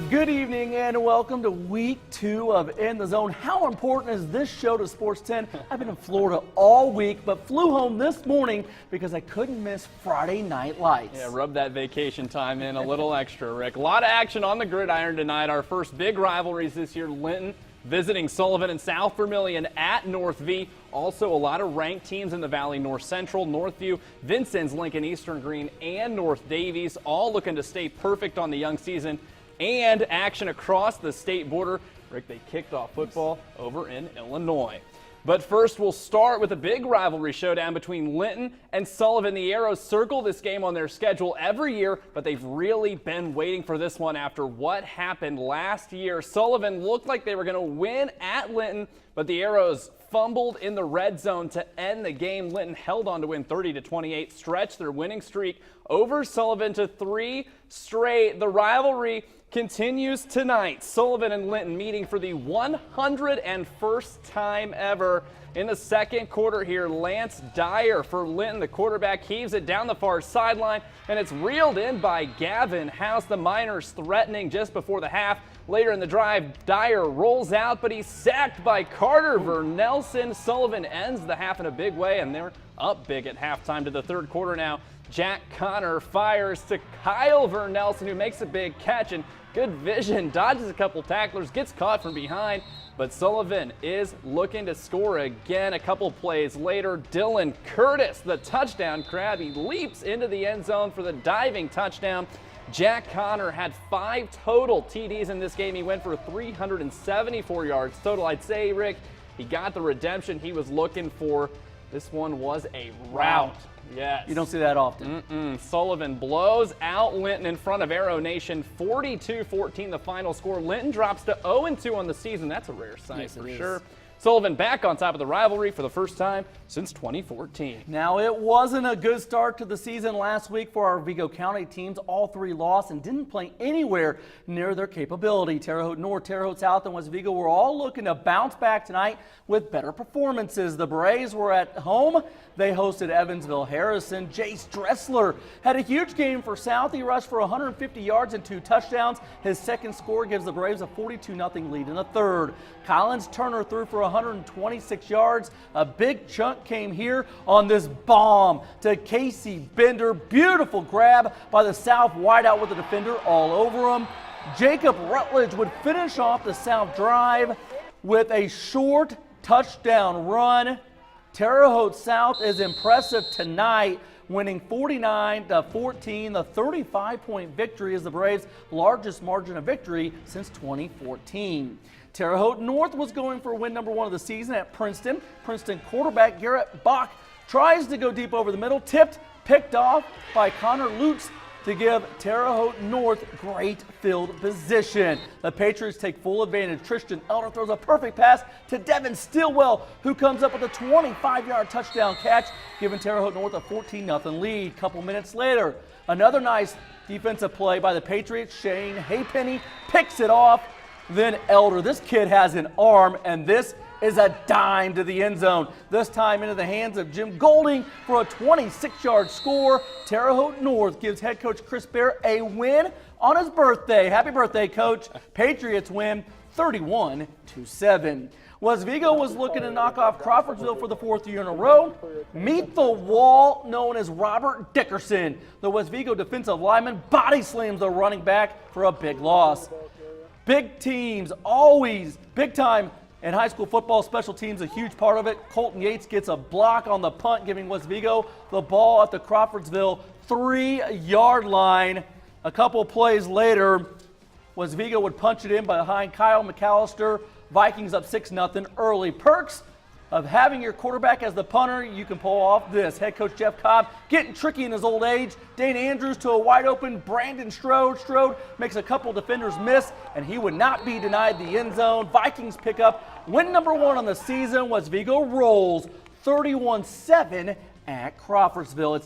Good evening and welcome to week 2 of In the Zone. How important is this show to Sports 10? I've been in Florida all week, but flew home this morning because I couldn't miss Friday Night Lights. Yeah, rub that vacation time in a little extra, Rick. A lot of action on the gridiron tonight. Our first big rivalries this year, Linton visiting Sullivan and South Vermilion at North V. Also, a lot of ranked teams in the Valley, North Central, Northview, Vincennes, Lincoln, Eastern Green, and North Davies, all looking to stay perfect on the young season. And action across the state border. Rick, they kicked off football over in Illinois. But first, we'll start with a big rivalry showdown between Linton and Sullivan. The Arrows circle this game on their schedule every year, but they've really been waiting for this one after what happened last year. Sullivan looked like they were going to win at Linton, but the Arrows fumbled in the red zone to end the game. Linton held on to win 30-28, stretched their winning streak over Sullivan to 3 straight. The rivalry continues tonight. Sullivan and Linton meeting for the 101st time ever. In the second quarter here, Lance Dyer for Linton, the quarterback, heaves it down the far sideline, and it's reeled in by Gavin House. The Miners threatening just before the half. Later in the drive, Dyer rolls out, but he's sacked by Carter Vernelson. Sullivan ends the half in a big way, and they're up big at halftime to the third quarter now. Jack Connor fires to Kyle Vernelson, who makes a big catch and good vision, dodges a couple tacklers, gets caught from behind, but Sullivan is looking to score again. A couple plays later, Dylan Curtis, the touchdown crab, he leaps into the end zone for the diving touchdown. Jack Connor had 5 total TDs in this game. He went for 374 yards total. I'd say, Rick, he got the redemption he was looking for. This one was a rout. Yes. You don't see that often. Sullivan blows out Linton in front of Arrow Nation. 42-14 the final score. Linton drops to 0-2 on the season. That's a rare sight for sure. Sullivan back on top of the rivalry for the first time since 2014. Now, it wasn't a good start to the season last week for our Vigo County teams. All 3 lost and didn't play anywhere near their capability. Terre Haute North, Terre Haute South, and West Vigo were all looking to bounce back tonight with better performances. The Braves were at home. They hosted Evansville Harrison. Jace Dressler had a huge game for South. He rushed for 150 yards and 2 touchdowns. His second score gives the Braves a 42-0 lead in the third. Collins Turner threw for 126 yards. A big chunk came here on this bomb to Casey Bender. Beautiful grab by the South wideout with the defender all over him. Jacob Rutledge would finish off the South drive with a short touchdown run. Terre Haute South is impressive tonight, winning 49-14. The 35-point victory is the Braves' largest margin of victory since 2014. Terre Haute North was going for win number 1 of the season at Princeton. Princeton quarterback Garrett Bach tries to go deep over the middle, picked off by Connor Lutz to give Terre Haute North great field position. The Patriots take full advantage. Tristan Elder throws a perfect pass to Devin Stillwell, who comes up with a 25-yard touchdown catch, giving Terre Haute North a 14-0 lead. Couple minutes later, another nice defensive play by the Patriots. Shane Haypenny picks it off. Then Elder, this kid has an arm, and this is a dime to the end zone. This time into the hands of Jim Golding for a 26-yard score. Terre Haute North gives head coach Chris Bear a win on his birthday. Happy birthday, Coach. Patriots win 31-7. West Vigo was looking to knock off Crawfordsville for the 4th year in a row. Meet the wall known as Robert Dickerson. The West Vigo defensive lineman body slams the running back for a big loss. Big teams, always big time in high school football. Special teams, a huge part of it. Colton Yates gets a block on the punt, giving West Vigo the ball at the Crawfordsville 3-yard line. A couple plays later, West Vigo would punch it in behind Kyle McAllister. Vikings up 6-0 early. Perks of having your quarterback as the punter, you can pull off this. Head coach Jeff Cobb getting tricky in his old age. Dane Andrews to a wide open Brandon Strode. Strode makes a couple defenders miss, and he would not be denied the end zone. Vikings pick up win number 1 on the season. West Vigo rolls 31-7 at Crawfordsville.